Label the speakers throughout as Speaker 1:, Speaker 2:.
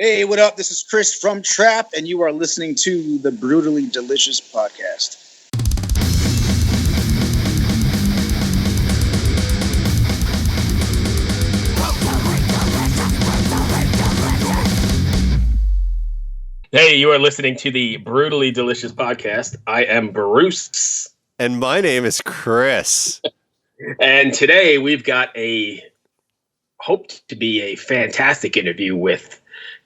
Speaker 1: Hey, what up? This is Chris from Trapt, and you are listening to the Brutally Delicious podcast.
Speaker 2: Hey, you are listening to the Brutally Delicious podcast. I am Bruce.
Speaker 3: And my name is Chris.
Speaker 2: And today we've got hoped to be a fantastic interview with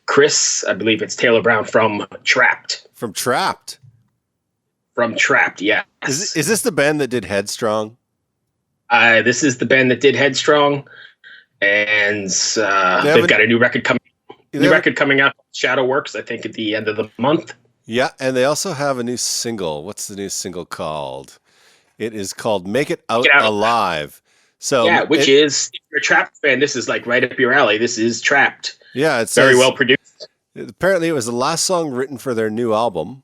Speaker 2: Chris. I believe it's Taylor Brown from Trapt.
Speaker 3: From Trapt.
Speaker 2: From Trapt, yes.
Speaker 3: Is this the band that did Headstrong?
Speaker 2: This is the band that did Headstrong. And they've got a new record coming out, Shadow Works, I think, at the end of the month.
Speaker 3: Yeah, and they also have a new single. What's the new single called? It is called Make It Out Alive. So
Speaker 2: yeah, if you're a Trapt fan, this is like right up your alley. This is Trapt.
Speaker 3: Yeah, it's
Speaker 2: very well produced.
Speaker 3: Apparently, it was the last song written for their new album,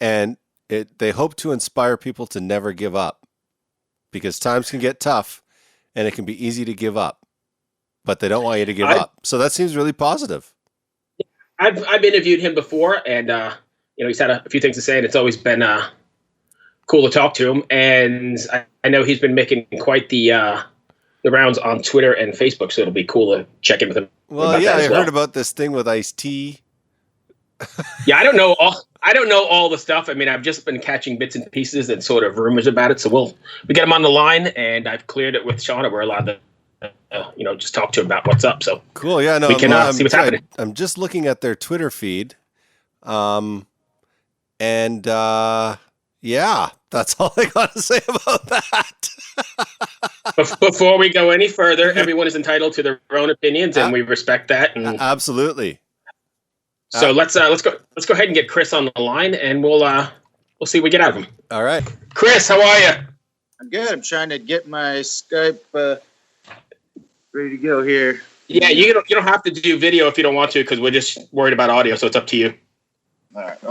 Speaker 3: and they hope to inspire people to never give up, because times can get tough, and it can be easy to give up, but they don't want you to give up. So that seems really positive.
Speaker 2: I've interviewed him before, and he's had a few things to say, and it's always been cool to talk to him. And I know he's been making quite the rounds on Twitter and Facebook, so it'll be cool to check in with him.
Speaker 3: Well, yeah, I heard about this thing with Ice-T.
Speaker 2: Yeah, I don't know all the stuff. I mean, I've just been catching bits and pieces and sort of rumors about it. So we get him on the line, and I've cleared it with Shauna. We're allowed to just talk to him about what's up. So
Speaker 3: cool. Yeah, no,
Speaker 2: we can see what's happening.
Speaker 3: I'm just looking at their Twitter feed. Yeah, that's all I got to say about that.
Speaker 2: Before we go any further, everyone is entitled to their own opinions, and we respect that. And
Speaker 3: absolutely.
Speaker 2: So let's go ahead and get Chris on the line, and we'll see what we get out of him.
Speaker 3: All right,
Speaker 2: Chris, how are you?
Speaker 1: I'm good. I'm trying to get my Skype ready to go here.
Speaker 2: Yeah, you don't have to do video if you don't want to, because we're just worried about audio, so it's up to you.
Speaker 1: All right,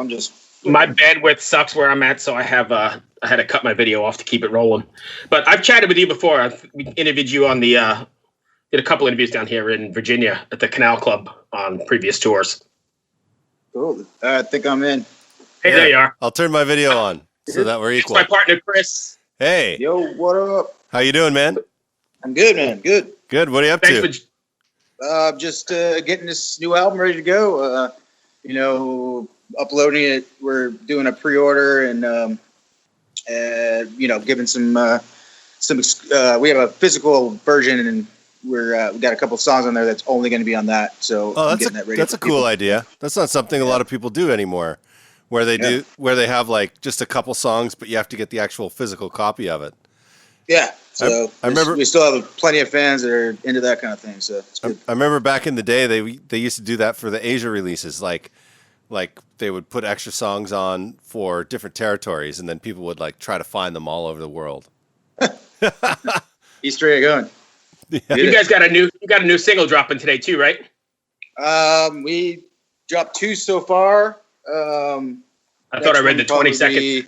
Speaker 2: my bandwidth sucks where I'm at, so I had to cut my video off to keep it rolling. But I've chatted with you before. We interviewed you on did a couple interviews down here in Virginia at the Canal Club on previous tours.
Speaker 1: Cool. I think I'm in.
Speaker 2: Hey, there you are.
Speaker 3: I'll turn my video on so that we're equal.
Speaker 2: It's my partner, Chris.
Speaker 3: Hey.
Speaker 1: Yo, what up?
Speaker 3: How you doing, man?
Speaker 1: I'm good, man. Good.
Speaker 3: Good. What are you up to?
Speaker 1: Just getting this new album ready to go. Uploading it. We're doing a pre-order and giving some. We have a physical version, and we got a couple songs on there that's only going to be on that. So
Speaker 3: that's a cool idea. That's not something a lot of people do anymore, where they have like just a couple songs, but you have to get the actual physical copy of it.
Speaker 1: Yeah. So
Speaker 3: I remember
Speaker 1: we still have plenty of fans that are into that kind of thing. So it's good.
Speaker 3: I remember back in the day they used to do that for the Asia releases, like they would put extra songs on for different territories, and then people would like try to find them all over the world.
Speaker 1: Easter egg going.
Speaker 3: Yeah.
Speaker 2: You guys got a new single dropping today too, right?
Speaker 1: We dropped 2 so far.
Speaker 2: I thought I read the 22nd.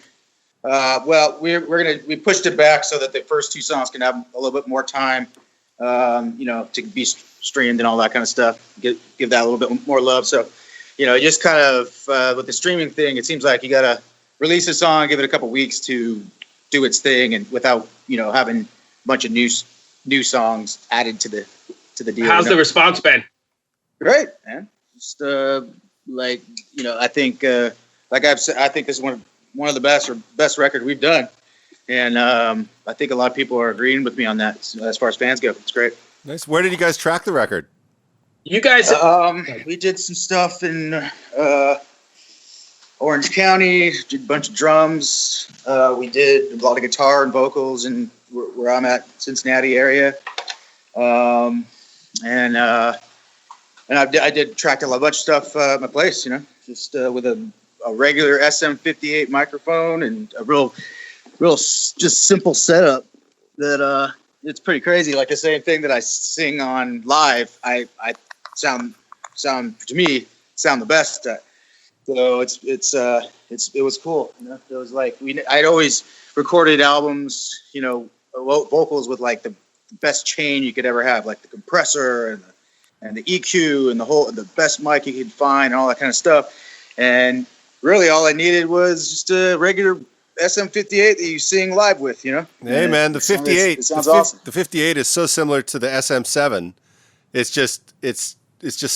Speaker 1: We pushed it back so that the first 2 songs can have a little bit more time, to be streamed and all that kind of stuff. Give that a little bit more love. So, just kind of with the streaming thing, it seems like you got to release a song, give it a couple weeks to do its thing, and without having a bunch of new songs added to the deal.
Speaker 2: How's the response been?
Speaker 1: Great, man. Just I think like I've said, I think this is one of the best record we've done, and I think a lot of people are agreeing with me on that as far as fans go. It's great.
Speaker 3: Nice. Where did you guys track the record?
Speaker 2: You guys,
Speaker 1: we did some stuff in Orange County, did a bunch of drums. We did a lot of guitar and vocals, and where I'm at, Cincinnati area. I did track a bunch of stuff at my place, just with a regular SM58 microphone and a real just simple setup that it's pretty crazy. Like the same thing that I sing on live, I sound to me the best at. So it was cool. It was like I'd always recorded albums, vocals with like the best chain you could ever have, like the compressor and and the EQ and the best mic you could find and all that kind of stuff. And really all I needed was just a regular SM58 that you sing live with, you know?
Speaker 3: Hey,
Speaker 1: and
Speaker 3: man, the 58.
Speaker 1: It sounds awesome.
Speaker 3: The 58 is so similar to the SM7. It's just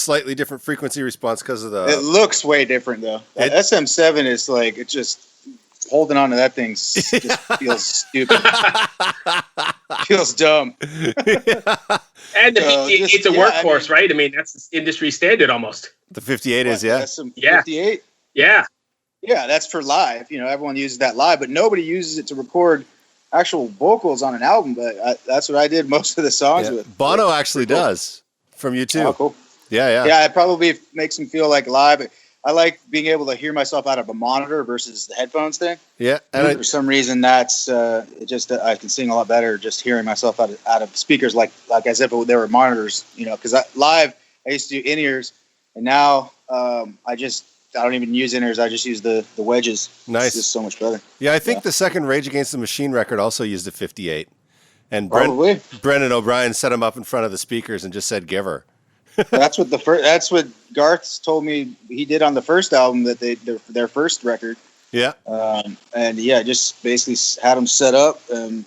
Speaker 3: slightly different frequency response because of the.
Speaker 1: It looks way different though. SM7 is like, it just holding on to that thing just feels stupid. Feels dumb.
Speaker 2: And the 58 it's a workhorse, right? I mean, that's industry standard almost.
Speaker 3: The 58 is, yeah.
Speaker 1: SM58?
Speaker 2: Yeah.
Speaker 1: Yeah, that's for live. You know, everyone uses that live, but nobody uses it to record actual vocals on an album. But that's what I did most of the songs with.
Speaker 3: Bono actually does from U2.
Speaker 1: Oh, cool.
Speaker 3: Yeah.
Speaker 1: Yeah, it probably makes them feel like live. I like being able to hear myself out of a monitor versus the headphones thing.
Speaker 3: Yeah,
Speaker 1: and for some reason, that's I can sing a lot better just hearing myself out of speakers like as if they were monitors. You know, because live I used to do in-ears, and now I don't even use in-ears. I just use the wedges.
Speaker 3: Nice.
Speaker 1: It's just so much better.
Speaker 3: Yeah, I think the second Rage Against the Machine record also used a 58. And Brendan O'Brien set him up in front of the speakers and just said, "Give her."
Speaker 1: That's what Garth told me he did on the first album their first record.
Speaker 3: Yeah.
Speaker 1: And just basically had them set up and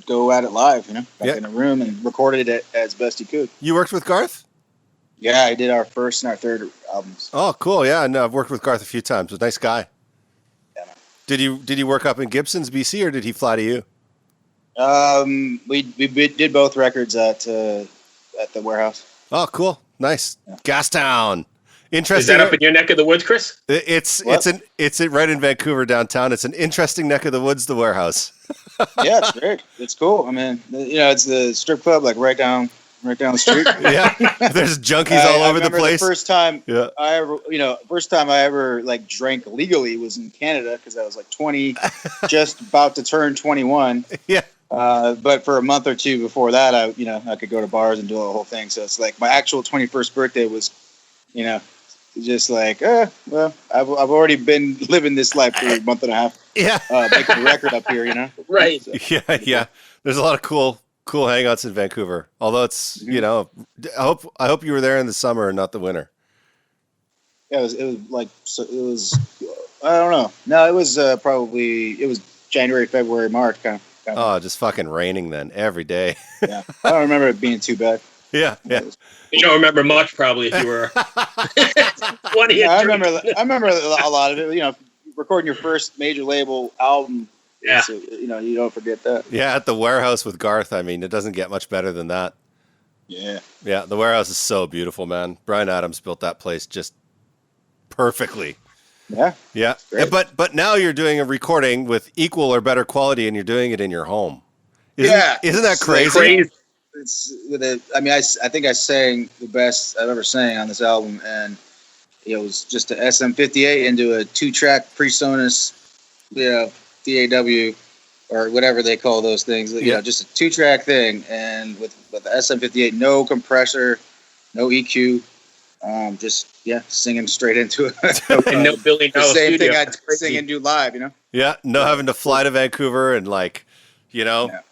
Speaker 1: go at it live, you know, in a room and recorded it as best he could.
Speaker 3: You worked with Garth?
Speaker 1: Yeah, I did our first and our third albums.
Speaker 3: Oh, cool. Yeah, no, I've worked with Garth a few times. He's a nice guy.
Speaker 1: Yeah, man.
Speaker 3: Did you work up in Gibson's, BC, or did he fly to you?
Speaker 1: We did both records at the warehouse.
Speaker 3: Oh, cool. Nice. Yeah. Gastown. Interesting.
Speaker 2: Is that up in your neck of the woods, Chris?
Speaker 3: It's right in Vancouver downtown. It's an interesting neck of the woods, the warehouse.
Speaker 1: Yeah, it's great. It's cool. I mean, you know, it's the strip club like right down the street.
Speaker 3: Yeah. There's junkies all over the place.
Speaker 1: The first time I ever like drank legally was in Canada because I was like 20, just about to turn 21.
Speaker 3: Yeah.
Speaker 1: But for a month or two before that, I could go to bars and do the whole thing. So it's like my actual 21st birthday was, you know, just like, well, I've already been living this life for a month and a half.
Speaker 3: Yeah.
Speaker 1: Making a record up here, you know?
Speaker 2: Right.
Speaker 1: So.
Speaker 3: Yeah. There's a lot of cool hangouts in Vancouver. Although it's, you know, I hope you were there in the summer and not the winter.
Speaker 1: Yeah, it was I don't know. No, it was it was January, February, March kind of.
Speaker 3: Oh, just fucking raining then every day.
Speaker 1: Yeah, I don't remember it being too bad.
Speaker 3: Yeah.
Speaker 2: You don't remember much, probably, if you were 20.
Speaker 1: Yeah, I remember a lot of it. You know, recording your first major label album.
Speaker 2: Yeah.
Speaker 1: So, you know, you don't forget that.
Speaker 3: Yeah, at the warehouse with Garth. I mean, it doesn't get much better than that.
Speaker 1: Yeah.
Speaker 3: Yeah, the warehouse is so beautiful, man. Bryan Adams built that place just perfectly.
Speaker 1: Yeah.
Speaker 3: But now you're doing a recording with equal or better quality, and you're doing it in your home. Isn't that crazy?
Speaker 1: I think I sang the best I've ever sang on this album, and it was just an SM58 into a 2-track PreSonus, DAW or whatever they call those things. You know, just a 2-track thing, and with the SM58, no compressor, no EQ. Singing straight into it.
Speaker 2: And no $1 billion
Speaker 1: the same
Speaker 2: studio.
Speaker 1: thing I'd sing and do live, you know?
Speaker 3: Yeah, having to fly to Vancouver and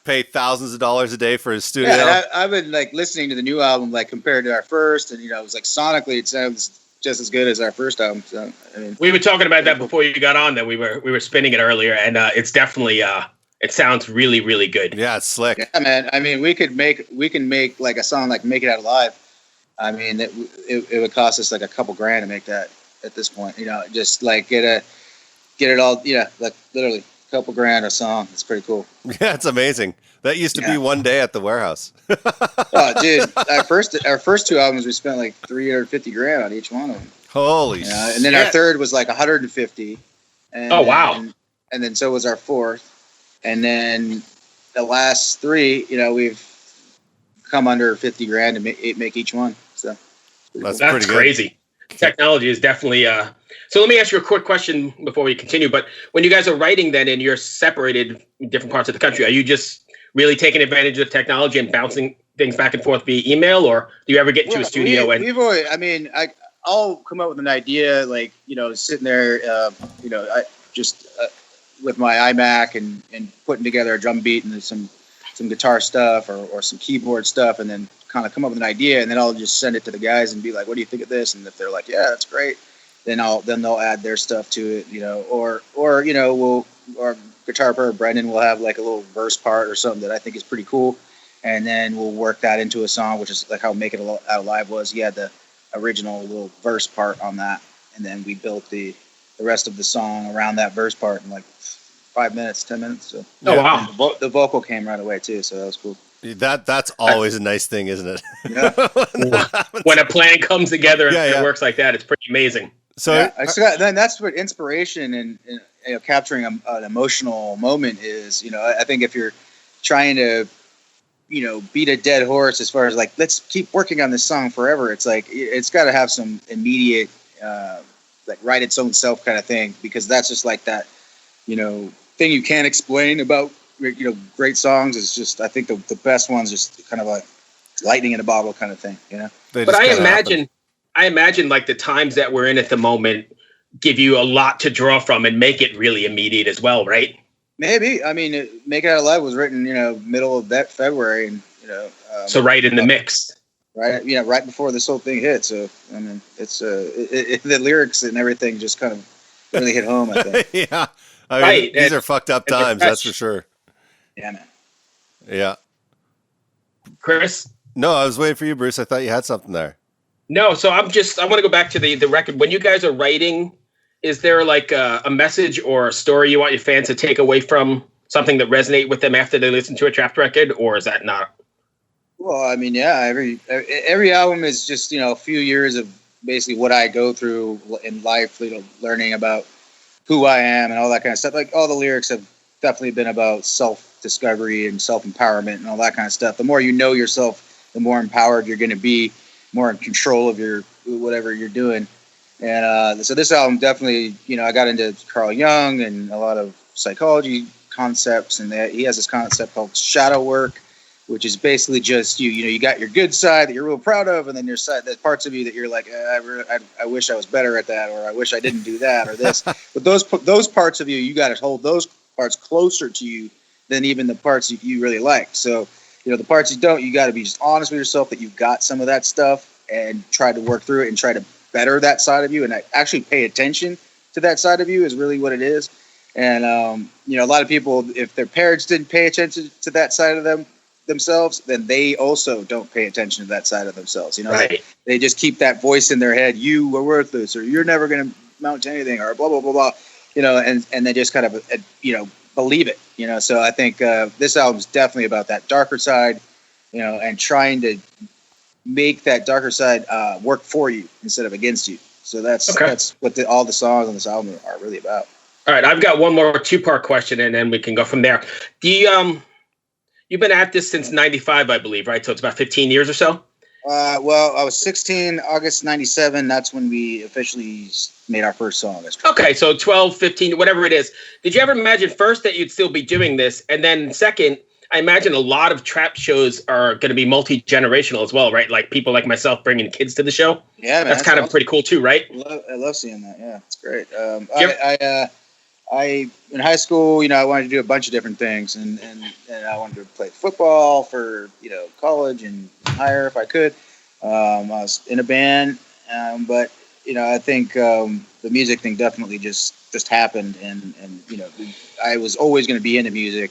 Speaker 3: pay thousands of dollars a day for his studio.
Speaker 1: Yeah, I've been like listening to the new album, like compared to our first, and it was like sonically it sounds just as good as our first album. So I mean,
Speaker 2: we were talking about that before you got on. That we were spinning it earlier, and it's definitely it sounds really, really good.
Speaker 3: Yeah, it's slick.
Speaker 1: Yeah, man. I mean, we can make like a song like "Make It Out Alive." I mean, it would cost us like a couple grand to make that at this point. You know, just like get it all. Yeah, like literally a couple grand a song. It's pretty cool.
Speaker 3: Yeah, it's amazing. That used to be one day at the warehouse.
Speaker 1: Oh, dude, our first two albums we spent like $350,000 on each one of them.
Speaker 3: Holy shit!
Speaker 1: And then our third was like 150. And,
Speaker 2: oh wow!
Speaker 1: And then so was our fourth, and then the last three, we've come under $50,000 to make each one. So
Speaker 3: that's
Speaker 2: pretty crazy. Good. Technology is definitely. So let me ask you a quick question before we continue. But when you guys are writing, then, and you're separated in different parts of the country, are you just really taking advantage of technology and bouncing things back and forth via email, or do you ever get into a studio?
Speaker 1: We've always, I'll come up with an idea, like, sitting there, with my iMac and putting together a drum beat and some guitar stuff or some keyboard stuff, and then kind of come up with an idea, and then I'll just send it to the guys and be like, what do you think of this? And if they're like, yeah, that's great, then they'll add their stuff to it, or our guitar player Brendan will have like a little verse part or something that I think is pretty cool, and then we'll work that into a song, which is like how Make It Out Alive was. He had the original little verse part on that, and then we built the rest of the song around that verse part in like 5 minutes, 10 minutes. So.
Speaker 2: Oh, wow.
Speaker 1: And the vocal came right away too, so that was cool.
Speaker 3: That's always a nice thing, isn't it?
Speaker 1: Yeah.
Speaker 2: When a plan comes together and
Speaker 3: Yeah.
Speaker 2: it works like that, it's pretty amazing.
Speaker 3: So
Speaker 1: then that's what inspiration and capturing an emotional moment is. I think if you're trying to beat a dead horse as far as like, let's keep working on this song forever, it's like it's got to have some immediate like write its own self kind of thing, because that's just like that thing you can't explain about great songs. Is just, I think the best ones just kind of like lightning in a bottle kind of thing.
Speaker 2: But I imagine like the times that we're in at the moment give you a lot to draw from and make it really immediate as well, right?
Speaker 1: Maybe. I mean, Make It Out Alive was written middle of that February, and
Speaker 2: so right in the mix,
Speaker 1: right right before this whole thing hit. So I mean, it's the lyrics and everything just kind of really hit home, I think.
Speaker 3: Yeah. I mean,
Speaker 2: right.
Speaker 3: These are fucked up times, that's for sure.
Speaker 1: Yeah, man.
Speaker 3: Yeah.
Speaker 2: Chris?
Speaker 3: No, I was waiting for you, Bruce. I thought you had something there.
Speaker 2: No, so I want to go back to the record. When you guys are writing, is there like a message or a story you want your fans to take away from, something that resonate with them after they listen to a Trapt record, or is that not?
Speaker 1: Well, I mean, yeah, every album is just, a few years of basically what I go through in life, learning about who I am and all that kind of stuff. Like all the lyrics have definitely been about self-discovery and self-empowerment and all that kind of stuff. The more you know yourself, the more empowered you're going to be, more in control of your whatever you're doing. And so this album definitely, I got into Carl Jung and a lot of psychology concepts, and he has this concept called shadow work, which is basically just you got your good side that you're real proud of, and then your side, that parts of you that you're like, I wish I was better at that, or I wish I didn't do that, or this. But those parts of you got to hold those parts closer to you than even the parts you really like. So, the parts you don't, you got to be just honest with yourself that you've got some of that stuff, and try to work through it and try to better that side of you, and actually pay attention to that side of you is really what it is. And a lot of people, if their parents didn't pay attention to that side of themselves, then they also don't pay attention to that side of themselves.
Speaker 2: Right.
Speaker 1: They just keep that voice in their head, you are worthless, or you're never going to amount to anything, or blah blah blah blah, and they just kind of believe it. So I think this album's definitely about that darker side, and trying to make that darker side work for you instead of against you. So that's what all the songs on this album are really about.
Speaker 2: All right, I've got one more 2-part question, and then we can go from there. You've been at this since '95, I believe, right? So it's about 15 years or so?
Speaker 1: Well, I was 16, August 97. That's when we officially made our first song.
Speaker 2: Okay, so 12, 15, whatever it is. Did you ever imagine first that you'd still be doing this? And then second, I imagine a lot of Trapt shows are going to be multi-generational as well, right? Like people like myself bringing kids to the show.
Speaker 1: Yeah, man,
Speaker 2: that's kind of pretty cool too, right?
Speaker 1: I love seeing that. Yeah, it's great. I in high school, I wanted to do a bunch of different things, and I wanted to play football for college and higher if I could. I was in a band, but I think the music thing definitely just happened, and I was always going to be into music.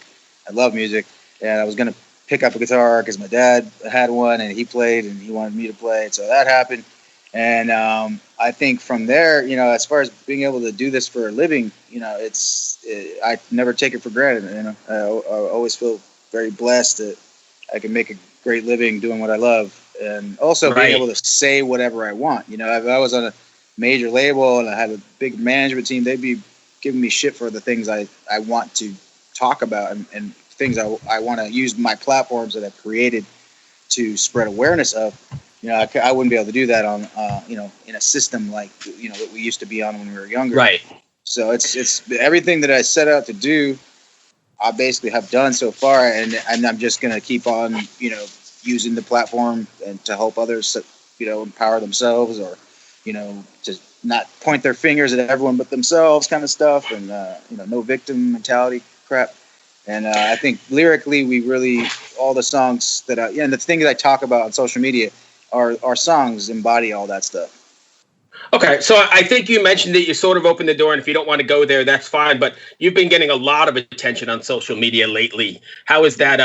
Speaker 1: I love music, and I was going to pick up a guitar because my dad had one and he played and he wanted me to play, so that happened. And I think from there, as far as being able to do this for a living, I never take it for granted. I always feel very blessed that I can make a great living doing what I love, and also being able to say whatever I want. If I was on a major label and I had a big management team, they'd be giving me shit for the things I want to talk about and things I want to use my platforms that I've created to spread awareness of. I wouldn't be able to do that on, in a system like, that we used to be on when we were younger.
Speaker 2: Right.
Speaker 1: So it's everything that I set out to do, I basically have done so far. And I'm just going to keep on, using the platform and to help others, empower themselves, or, to not point their fingers at everyone but themselves kind of stuff. And, no victim mentality crap. And I think lyrically, we really all the songs that and the thing that I talk about on social media are songs embody all that stuff.
Speaker 2: Okay, so I think you mentioned that you sort of opened the door, and if you don't want to go there, that's fine. But you've been getting a lot of attention on social media lately. How is that?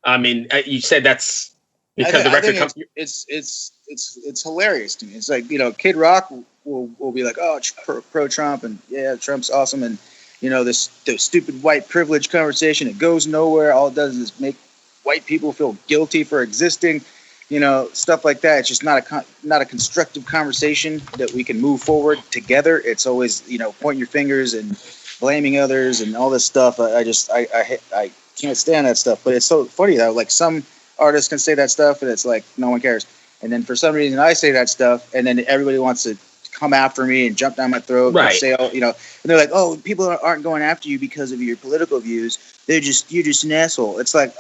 Speaker 2: I mean, you said that's because the
Speaker 1: I
Speaker 2: record
Speaker 1: think
Speaker 2: company.
Speaker 1: it's hilarious to me. It's like, Kid Rock will be like, oh, pro Trump, and yeah, Trump's awesome, and this stupid white privilege conversation, it goes nowhere. All it does is make white people feel guilty for existing. Stuff like that. It's just not a constructive conversation that we can move forward together. It's always pointing your fingers and blaming others and all this stuff. I can't stand that stuff. But it's so funny though. Like, some artists can say that stuff and it's like no one cares. And then for some reason I say that stuff and then everybody wants to come after me and jump down my throat.
Speaker 2: Right.
Speaker 1: And say, and they're like, oh, people aren't going after you because of your political views. You're just an asshole. It's like,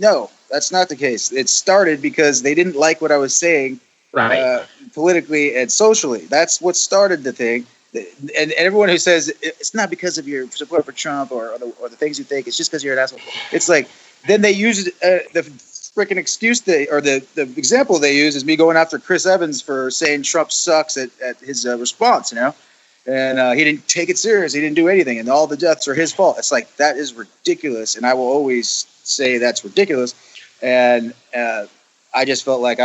Speaker 1: no, that's not the case. It started because they didn't like what I was saying,
Speaker 2: Right.
Speaker 1: Politically and socially. That's what started the thing. And everyone who says it's not because of your support for Trump or the things you think, it's just because you're an asshole. It's like, then they use the freaking excuse the example they use is me going after Chris Evans for saying Trump sucks at his response, and he didn't take it serious. He didn't do anything, and all the deaths are his fault. It's like, that is ridiculous, and I will always say that's ridiculous. And I just felt like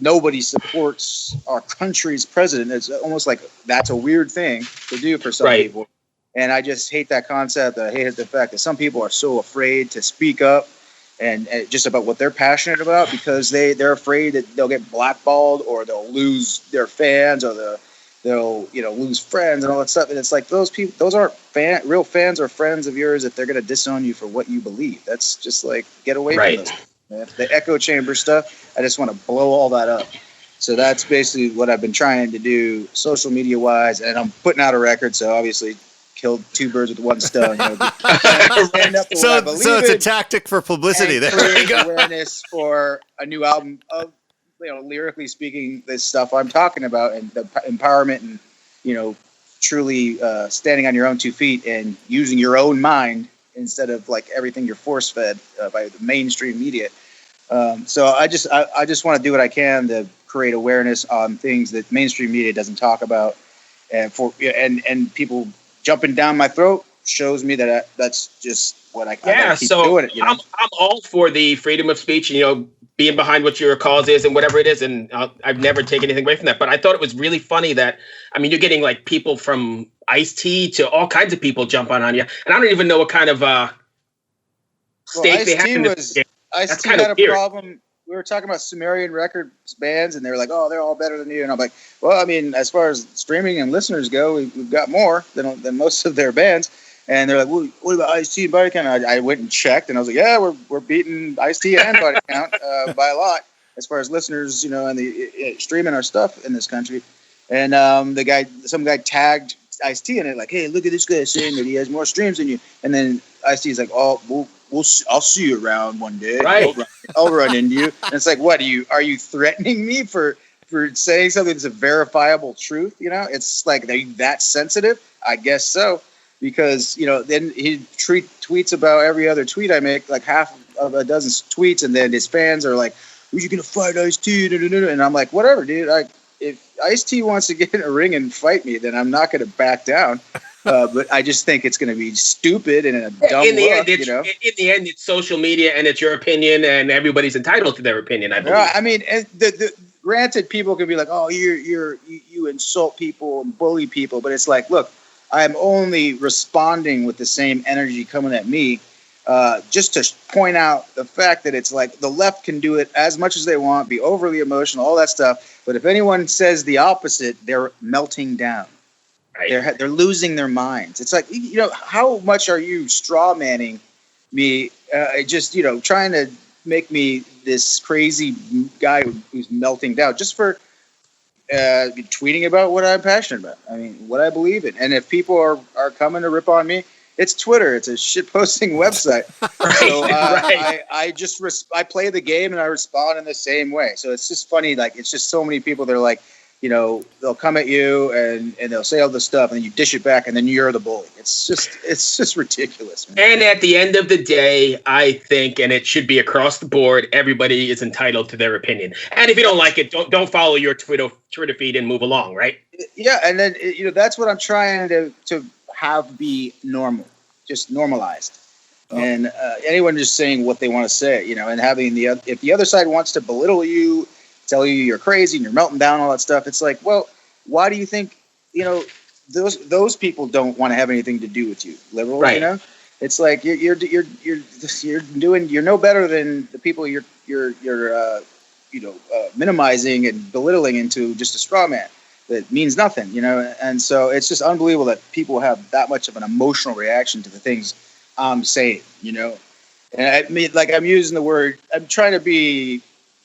Speaker 1: nobody supports our country's president. It's almost like that's a weird thing to do for some people. And I just hate that concept. I hate the fact that some people are so afraid to speak up and just about what they're passionate about because they're afraid that they'll get blackballed or they'll lose their fans or they'll lose friends and all that stuff. And it's like, those people, those aren't real fans or friends of yours if they're going to disown you for what you believe. That's just like, get away from those people, man. The echo chamber stuff, I just want to blow all that up. So that's basically what I've been trying to do social media wise, and I'm putting out a record, so obviously killed two birds with one stone. Stand up to what I believe
Speaker 3: so it's a tactic for publicity.
Speaker 1: And create awareness for a new album of, lyrically speaking, this stuff I'm talking about, and the empowerment and, truly standing on your own 2 feet and using your own mind instead of like everything you're force fed by the mainstream media. So I just want to do what I can to create awareness on things that mainstream media doesn't talk about, and people jumping down my throat shows me that that's just what I keep doing it.
Speaker 2: I'm all for the freedom of speech, being behind what your cause is and whatever it is, and I've never taken anything away from that. But I thought it was really funny that, you're getting like people from Ice-T to all kinds of people jump on you, and I don't even know what kind of stake they have in this game.
Speaker 1: Ice-T had a problem. We were talking about Sumerian Records bands, and they were like, "Oh, they're all better than you." And I'm like, "Well, as far as streaming and listeners go, we've got more than most of their bands." And they're like, well, "What about Ice-T and Body Count?" I went and checked, and I was like, "Yeah, we're beating Ice-T and Body Count by a lot as far as listeners, and the streaming our stuff in this country." And some guy tagged Ice-T in it, like, "Hey, look at this guy saying that he has more streams than you." And then Ice-T's like, "Oh, I'll see you around one day.
Speaker 2: Right.
Speaker 1: I'll run into you." And it's like, what are you threatening me for saying something that's a verifiable truth? It's like, are you that sensitive? I guess so, because then he tweets about every other tweet I make, like half of a dozen tweets, and then his fans are like, "Who's you gonna fight, Ice-T?" And I'm like, whatever, dude. If Ice-T wants to get in a ring and fight me, then I'm not going to back down. But I just think it's going to be stupid and a dumb
Speaker 2: in the
Speaker 1: look,
Speaker 2: In the end, it's social media and it's your opinion, and everybody's entitled to their opinion, I believe.
Speaker 1: Granted, people can be like, "Oh, you insult people and bully people," but it's like, look, I'm only responding with the same energy coming at me, just to point out the fact that it's like the left can do it as much as they want, be overly emotional, all that stuff. But if anyone says the opposite, they're melting down. Right. They're losing their minds. It's like, how much are you straw manning me? Just trying to make me this crazy guy who's melting down just for tweeting about what I'm passionate about. What I believe in. And if people are coming to rip on me, it's Twitter. It's a shit posting website. So I play the game and I respond in the same way. So it's just funny. Like, it's just so many people that are like, they'll come at you and they'll say all this stuff and then you dish it back and then you're the bully. It's just ridiculous, man.
Speaker 2: And at the end of the day, I think, and it should be across the board, everybody is entitled to their opinion. And if you don't like it, don't follow your Twitter feed and move along, right?
Speaker 1: Yeah, and then that's what I'm trying to have be normal, just normalized. Oh. And anyone just saying what they want to say, and having if the other side wants to belittle you, tell you you're crazy and you're melting down, all that stuff. It's like, well, why do you think, those people don't want to have anything to do with you, liberals,
Speaker 2: right.
Speaker 1: It's like you're no better than the people you're minimizing and belittling into just a straw man that means nothing, And so it's just unbelievable that people have that much of an emotional reaction to the things I'm saying, And I mean, like I'm using the word, I'm trying to be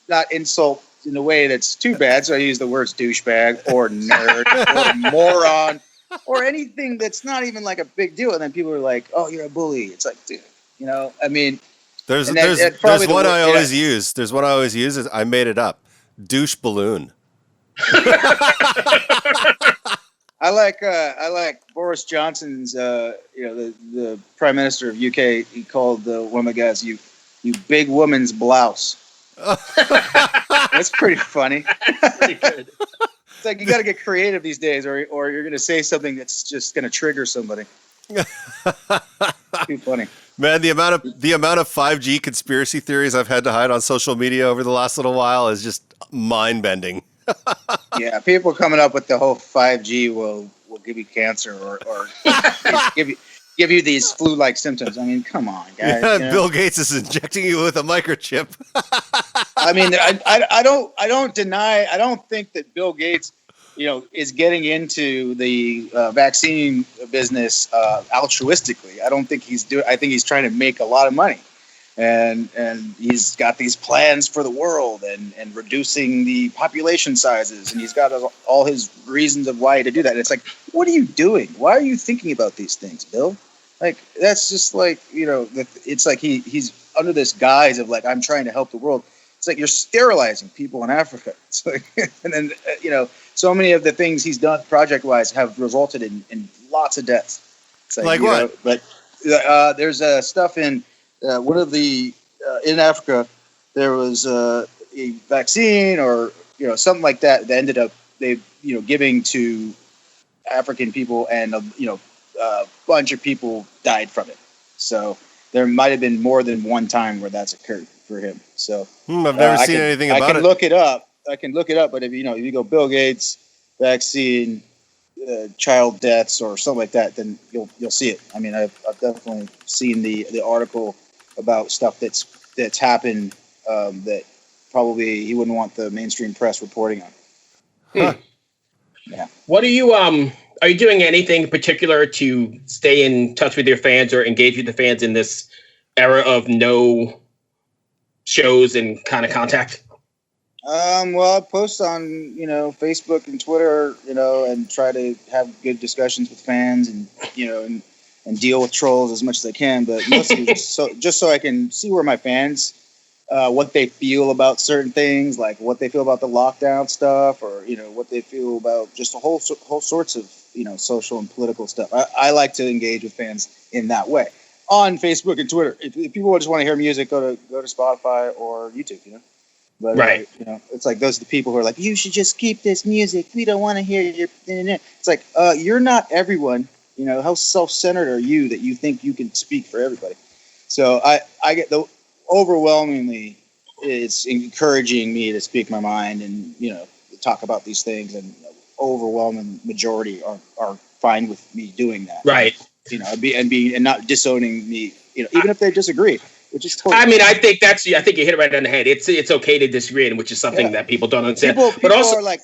Speaker 1: not insult in a way that's too bad, so I use the words douchebag or nerd or moron or anything that's not even like a big deal. And then people are like, "Oh, you're a bully." It's like, dude, I mean,
Speaker 3: there's one I always use. There's one I always use. Is I made it up. Douche balloon.
Speaker 1: I like Boris Johnson's. The Prime Minister of UK. He called one of the guys you big woman's blouse. That's pretty funny.
Speaker 2: That's pretty good.
Speaker 1: It's like you got to get creative these days, or you're going to say something that's just going to trigger somebody. Too funny,
Speaker 3: man. The amount of 5G conspiracy theories I've had to hide on social media over the last little while is just mind bending.
Speaker 1: Yeah, people coming up with the whole 5G will give you cancer or give you these flu-like symptoms. I mean, come on, guys.
Speaker 3: Yeah, Bill Gates is injecting you with a microchip.
Speaker 1: I mean, I don't think that Bill Gates, is getting into the vaccine business altruistically. I don't think I think he's trying to make a lot of money. And he's got these plans for the world and reducing the population sizes. And he's got all his reasons of why to do that. And it's like, what are you doing? Why are you thinking about these things, Bill? Like, that's just like, it's like he's under this guise of like, I'm trying to help the world. It's like you're sterilizing people in Africa. It's like, and then, so many of the things he's done project-wise have resulted in lots of deaths. It's like what? But there's stuff in one of the in Africa. There was a vaccine or something like that ended up giving to African people, and a bunch of people died from it. So there might have been more than one time where that's occurred for him. So
Speaker 3: I've never seen anything about it.
Speaker 1: I can look it up. But if you go Bill Gates vaccine, child deaths or something like that, then you'll see it. I mean, I've definitely seen the article about stuff that's happened that probably he wouldn't want the mainstream press reporting on.
Speaker 3: Huh.
Speaker 1: Yeah.
Speaker 2: What are you doing anything particular to stay in touch with your fans or engage with the fans in this era of no shows and kind of contact?
Speaker 1: Well, I post on, Facebook and Twitter, and try to have good discussions with fans and, and deal with trolls as much as I can, but mostly just so I can see where my fans, what they feel about certain things, like what they feel about the lockdown stuff, or what they feel about just a whole sorts of social and political stuff. I like to engage with fans in that way on Facebook and Twitter. If people just want to hear music, go to Spotify or YouTube. But
Speaker 2: right,
Speaker 1: it's like those are the people who are like, you should just keep this music. We don't want to hear your. It's like you're not everyone. How self-centered are you that you think you can speak for everybody? So I get overwhelmingly, it's encouraging me to speak my mind and talk about these things, and overwhelming majority are fine with me doing that.
Speaker 2: Right.
Speaker 1: And not disowning me. Even if they disagree. Which is totally
Speaker 2: I think you hit it right on the head. It's okay to disagree, which is something that people don't understand.
Speaker 1: People but also are like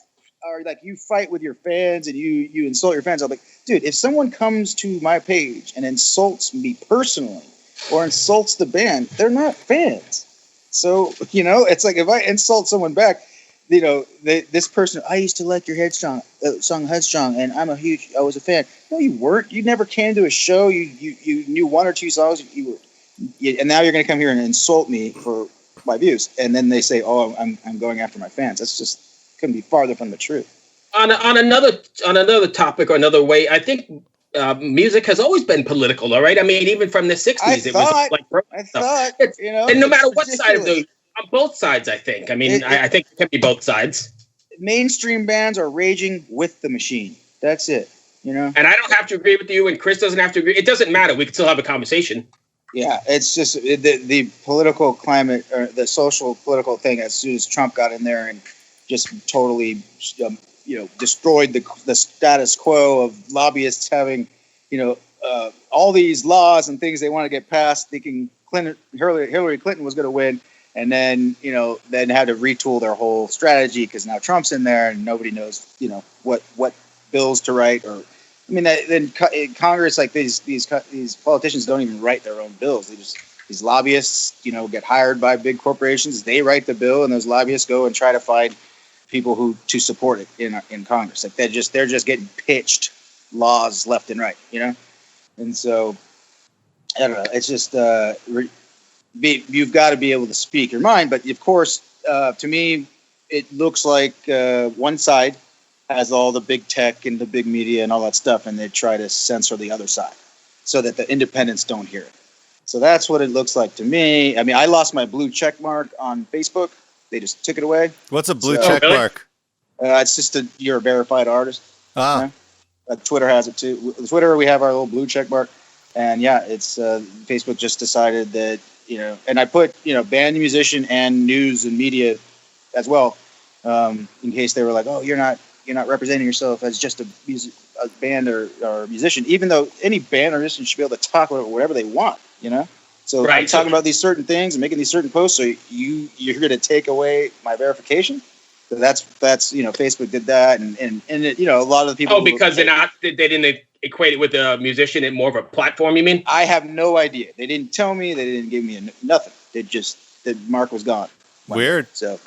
Speaker 1: you fight with your fans and you insult your fans. I'm like, dude, if someone comes to my page and insults me personally or insults the band, they're not fans. So it's like if I insult someone back, this person, I used to like your song Headstrong, and I was a fan. No, you weren't. You never came to a show. You knew one or two songs. And now you're going to come here and insult me for my views. And then they say, oh, I'm going after my fans. That's just couldn't be farther from the truth.
Speaker 2: on another topic or another way, I think music has always been political, all right? I mean, even from the 60s, it was like
Speaker 1: it's,
Speaker 2: and no matter what
Speaker 1: ridiculous.
Speaker 2: side of on both sides, I think. I mean, I think it can be both sides.
Speaker 1: Mainstream bands are raging with the machine. That's it, And
Speaker 2: I don't have to agree with you, and Chris doesn't have to agree. It doesn't matter. We can still have a conversation.
Speaker 1: Yeah, it's just the political climate, or the social political thing. As soon as Trump got in there and just totally, destroyed the status quo of lobbyists having, all these laws and things they want to get passed, thinking Hillary Clinton was going to win, and then then had to retool their whole strategy because now Trump's in there and nobody knows what bills to write. Or I mean, then in Congress, like these politicians don't even write their own bills. They just, these lobbyists get hired by big corporations. They write the bill, and those lobbyists go and try to find people who to support it in Congress. Like they're just getting pitched laws left and right, and so I don't know. It's just you've got to be able to speak your mind. But of course, to me, it looks like one side has all the big tech and the big media and all that stuff, and they try to censor the other side so that the independents don't hear it. So that's what it looks like to me. I mean, I lost my blue check mark on Facebook. They just took it away.
Speaker 3: What's a blue check mark?
Speaker 1: It's just you're a verified artist. Twitter has it too. Twitter, we have our little blue check mark. And yeah, it's Facebook just decided that, and I put, band, musician, and news and media as well, in case they were like, oh, you're not representing yourself as just a band or musician, even though any band or musician should be able to talk about whatever they want, So right. I'm talking about these certain things and making these certain posts. So you're going to take away my verification. So that's Facebook did that, and a lot of the people.
Speaker 2: Oh, because they didn't equate it with a musician and more of a platform. You mean?
Speaker 1: I have no idea. They didn't tell me. They didn't give me nothing. The mark was gone.
Speaker 3: Weird.
Speaker 1: So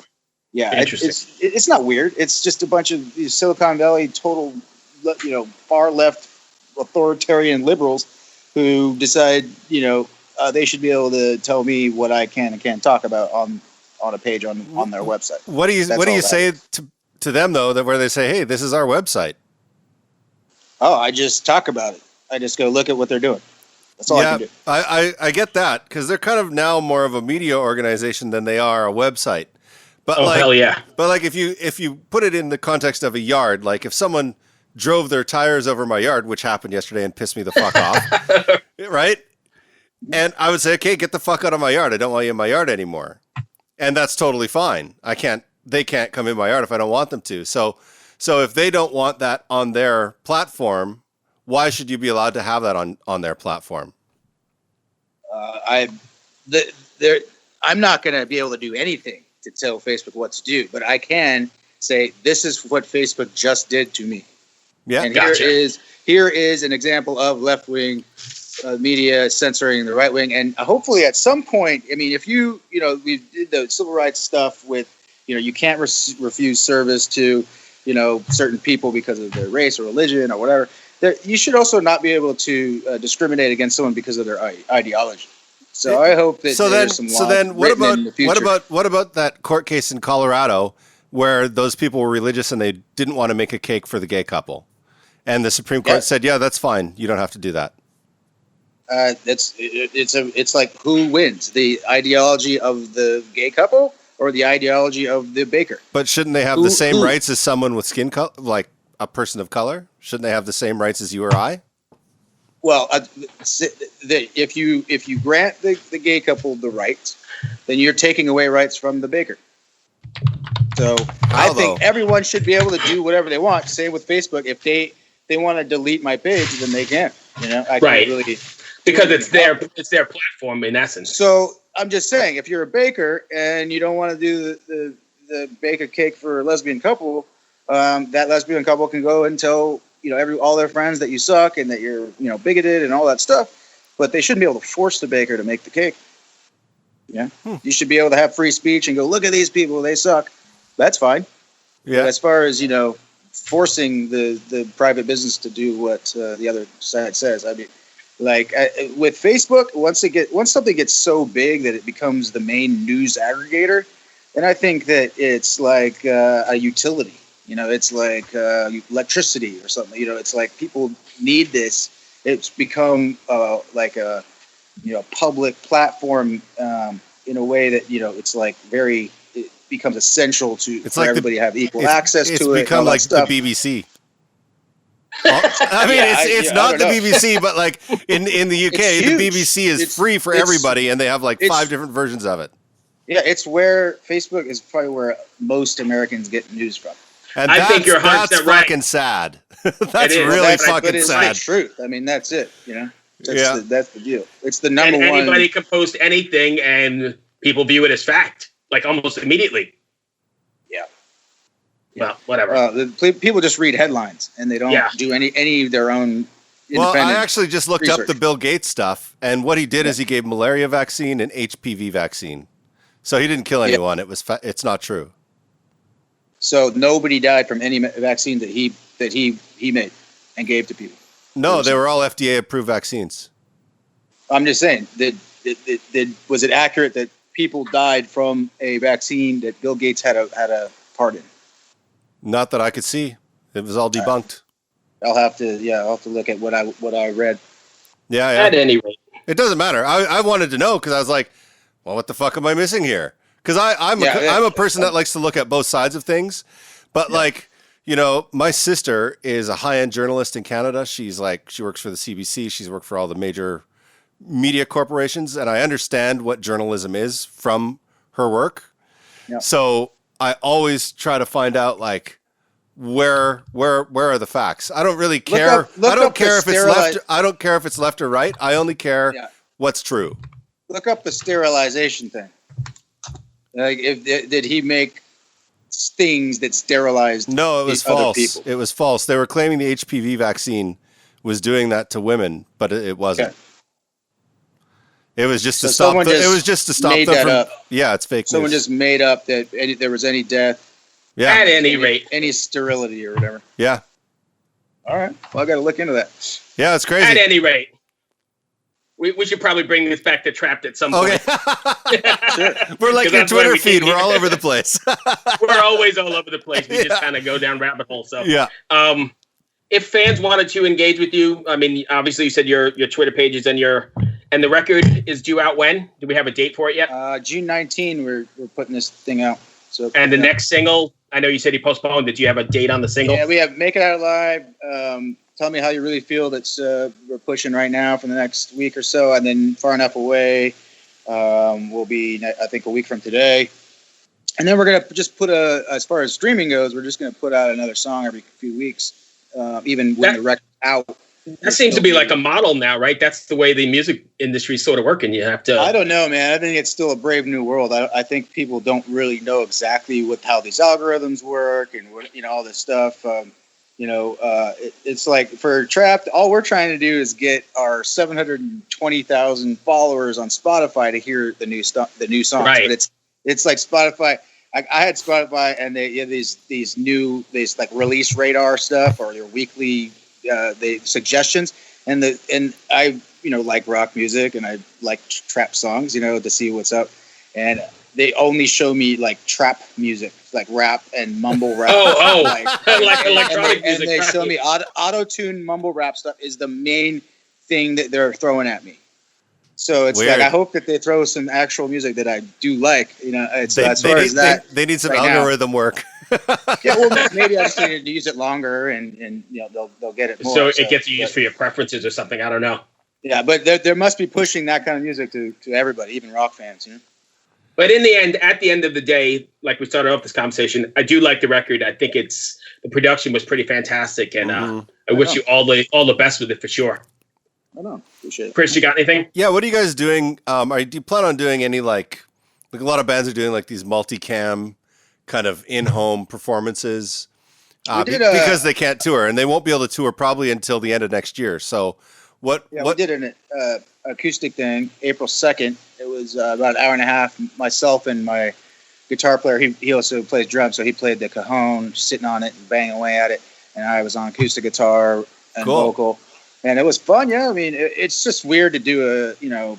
Speaker 1: yeah, it's not weird. It's just a bunch of these Silicon Valley total, far left authoritarian liberals who decide, they should be able to tell me what I can and can't talk about on a page on their website.
Speaker 3: What do you say to them though, that where they say, hey, this is our website?
Speaker 1: Oh, I just talk about it. I just go look at what they're doing. That's all I can do.
Speaker 3: I get that, because they're kind of now more of a media organization than they are a website. But
Speaker 2: hell yeah.
Speaker 3: But like if you put it in the context of a yard, like if someone drove their tires over my yard, which happened yesterday and pissed me the fuck off, right? And I would say, okay, get the fuck out of my yard. I don't want you in my yard anymore. And that's totally fine. They can't come in my yard if I don't want them to. So if they don't want that on their platform, why should you be allowed to have that on their platform?
Speaker 1: I'm not going to be able to do anything to tell Facebook what to do, but I can say this is what Facebook just did to me.
Speaker 3: Yeah,
Speaker 1: and
Speaker 2: gotcha.
Speaker 1: Here is an example of left-wing media censoring the right wing, and hopefully at some point, I mean, if we did the civil rights stuff with, you can't refuse service to, certain people because of their race or religion or whatever. You should also not be able to discriminate against someone because of their ideology. So I hope that there's some laws written in the future.
Speaker 3: What about that court case in Colorado where those people were religious and they didn't want to make a cake for the gay couple, and the Supreme Court said, yeah, that's fine. You don't have to do that.
Speaker 1: It's like, who wins, the ideology of the gay couple or the ideology of the baker?
Speaker 3: But shouldn't they have the same rights as someone with skin color, like a person of color? Shouldn't they have the same rights as you or I?
Speaker 1: Well, if you grant the gay couple the rights, then you're taking away rights from the baker. So I think everyone should be able to do whatever they want. Same with Facebook. If they want to delete my page, then they can. I can't really.
Speaker 2: Because it's their platform in essence.
Speaker 1: So I'm just saying, if you're a baker and you don't want to do the bake a cake for a lesbian couple, that lesbian couple can go and tell all their friends that you suck and that you're bigoted and all that stuff. But they shouldn't be able to force the baker to make the cake. Yeah, You should be able to have free speech and go, look at these people, they suck. That's fine. Yeah. But as far as forcing the private business to do what the other side says, I mean. Like with Facebook, once something gets so big that it becomes the main news aggregator, then I think that it's like a utility. It's like electricity or something. It's like people need this. It's become like a public platform in a way that it's like it becomes essential
Speaker 3: It's
Speaker 1: for
Speaker 3: like
Speaker 1: everybody to have equal access to it.
Speaker 3: It's become like the BBC. I mean, it's not the BBC, but like in the UK, the BBC is free for everybody, and they have like 5 different versions of it.
Speaker 1: Yeah, it's where Facebook is probably where most Americans get news from.
Speaker 3: And
Speaker 2: I think you're 100%
Speaker 3: that's
Speaker 2: right.
Speaker 3: fucking sad. That's really fucking
Speaker 1: but it's
Speaker 3: sad.
Speaker 1: the truth. I mean, that's it.
Speaker 3: Yeah.
Speaker 1: That's the deal. It's the number one.
Speaker 2: Anybody can post anything, and people view it as fact, like almost immediately.
Speaker 1: Yeah.
Speaker 2: Well, whatever.
Speaker 1: People just read headlines, and they don't do any of their own.
Speaker 3: Well, I actually just looked
Speaker 1: research.
Speaker 3: up the Bill Gates stuff, and what he did is he gave malaria vaccine and HPV vaccine. So he didn't kill anyone. It's not true.
Speaker 1: So nobody died from any vaccine that he made and gave to people.
Speaker 3: No, they were all FDA approved vaccines.
Speaker 1: I'm just saying was it accurate that people died from a vaccine that Bill Gates had a part in?
Speaker 3: Not that I could see. It was all debunked.
Speaker 1: I'll have to look at what I read.
Speaker 3: Yeah.
Speaker 2: At any rate,
Speaker 3: it doesn't matter. I wanted to know because I was like, well, what the fuck am I missing here? Because I'm a person that likes to look at both sides of things, but my sister is a high-end journalist in Canada. She works for the CBC. She's worked for all the major media corporations, and I understand what journalism is from her work. Yeah. So I always try to find out where are the facts. I don't really care. I don't care if it's left. I don't care if it's left or right. I only care what's true.
Speaker 1: Look up the sterilization thing. Like, did he make things that sterilized?
Speaker 3: No, it was false. It was false. They were claiming the HPV vaccine was doing that to women, but it wasn't. Okay. It was just to stop. It was just to stop them from. Up. Yeah, it's fake news.
Speaker 1: Someone just made up that there was any death.
Speaker 3: Yeah.
Speaker 2: At any rate,
Speaker 1: any sterility or whatever.
Speaker 3: Yeah.
Speaker 1: All right. Well, I got to look into that.
Speaker 3: Yeah, it's crazy.
Speaker 2: At any rate. We should probably bring this back to Trapt at some point.
Speaker 3: Sure. We're like your Twitter feed. We're all over the place.
Speaker 2: We're always all over the place. We just kind of go down rabbit holes. So, if fans wanted to engage with you, I mean, obviously you said your Twitter pages and the record is due out when? Do we have a date for it yet?
Speaker 1: June 19. We're putting this thing out. So.
Speaker 2: And the next single, I know you said he postponed. Did you have a date on the single?
Speaker 1: Yeah, we have "Make It Out Alive." Tell Me How You Really Feel. That's we're pushing right now for the next week or so, and then Far Enough Away will be, I think, a week from today. And then we're gonna just put as far as streaming goes, we're just gonna put out another song every few weeks, even when the record's out.
Speaker 2: That seems to be like a model now, right? That's the way the music industry is sort of working. You have to.
Speaker 1: I don't know, man. I think it's still a brave new world. I think people don't really know exactly how these algorithms work and all this stuff. It's like for Trapt, all we're trying to do is get our 720,000 followers on Spotify to hear the new songs.
Speaker 2: Right.
Speaker 1: But it's like Spotify. I had Spotify, and they have these like release radar stuff or their weekly suggestions, and I like rock music and I like trap songs, to see what's up, and they only show me like trap music, like rap and mumble rap.
Speaker 2: Like electronic music.
Speaker 1: And they show me auto-tune mumble rap stuff is the main thing that they're throwing at me. So it's
Speaker 3: weird.
Speaker 1: like I hope that they throw some actual music that I do like.
Speaker 3: They need some algorithm work.
Speaker 1: Yeah, well, maybe I just need to use it longer, and they'll get it more.
Speaker 2: So it gets used for your preferences or something. I don't know.
Speaker 1: Yeah, but there must be pushing that kind of music to everybody, even rock fans.
Speaker 2: But in the end, at the end of the day, like we started off this conversation, I do like the record. I think the production was pretty fantastic, and I wish you all the best with it for sure.
Speaker 1: I know. Appreciate it.
Speaker 2: Chris, you got anything?
Speaker 3: Yeah, what are you guys doing? Do you plan on doing any like a lot of bands are doing like these multicam kind of in-home performances because they can't tour and they won't be able to tour probably until the end of next year. So we
Speaker 1: did an acoustic thing April 2nd. It was about an hour and a half. Myself and my guitar player, he also plays drums, so he played the cajon, sitting on it and banging away at it, and I was on acoustic guitar and vocal. And it was fun, yeah. I mean, it's just weird to do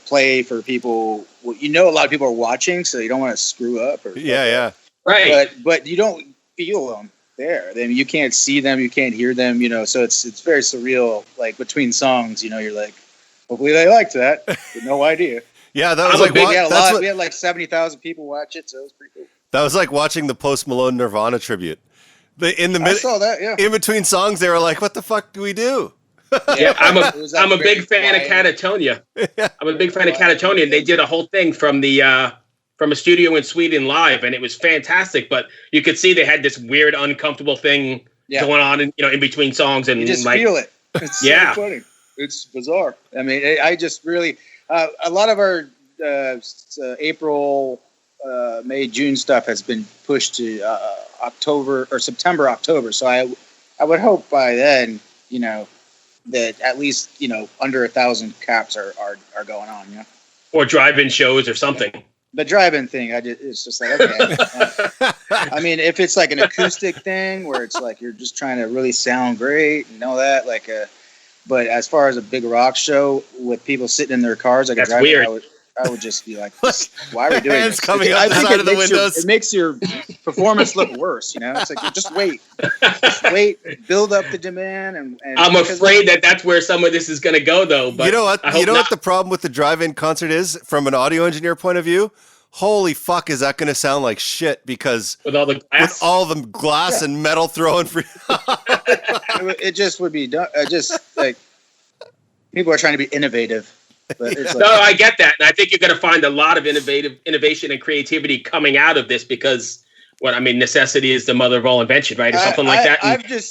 Speaker 1: play for people. Well, a lot of people are watching, so you don't want to screw up.
Speaker 2: Right.
Speaker 1: But you don't feel them. there. I mean, you can't see them, you can't hear them, so it's very surreal. Like between songs, you're like, hopefully they liked that. No idea.
Speaker 3: Yeah, that was like
Speaker 1: we had we had like 70,000 people watch it, so it was pretty cool.
Speaker 3: That was like watching the Post Malone Nirvana tribute.
Speaker 1: I saw that, yeah.
Speaker 3: In between songs, they were like, "What the fuck do we do?"
Speaker 2: Yeah, I'm a big fan of Catatonia. I'm a big fan of Catatonia, and they did a whole thing from a studio in Sweden live, and it was fantastic. But you could see they had this weird, uncomfortable thing going on, in between songs, and
Speaker 1: you just feel it. It's so funny. It's bizarre. I mean, I just really a lot of our April, May, June stuff has been pushed to October or September, October. So I would hope by then, that at least under 1,000 caps are going on,
Speaker 2: or drive-in shows or something.
Speaker 1: The drive-in thing, it's just like, okay. I mean, if it's like an acoustic thing where it's like you're just trying to really sound great and all that, but as far as a big rock show with people sitting in their cars,
Speaker 2: that's weird.
Speaker 1: I would just be like, why are we doing this?
Speaker 3: Coming out the side of the windows.
Speaker 1: It makes your performance look worse, It's like, just wait, build up the demand. And
Speaker 2: I'm afraid that's where some of this is going to go, though. But
Speaker 3: you know what? What the problem with the drive-in concert is, from an audio engineer point of view? Holy fuck, is that going to sound like shit? Because
Speaker 2: with all the
Speaker 3: glass and metal throwing for
Speaker 1: it just would be done. Just like people are trying to be innovative. But it's
Speaker 2: no, I get that, and I think you're going to find a lot of innovation and creativity coming out of this because, necessity is the mother of all invention, right, or something like that.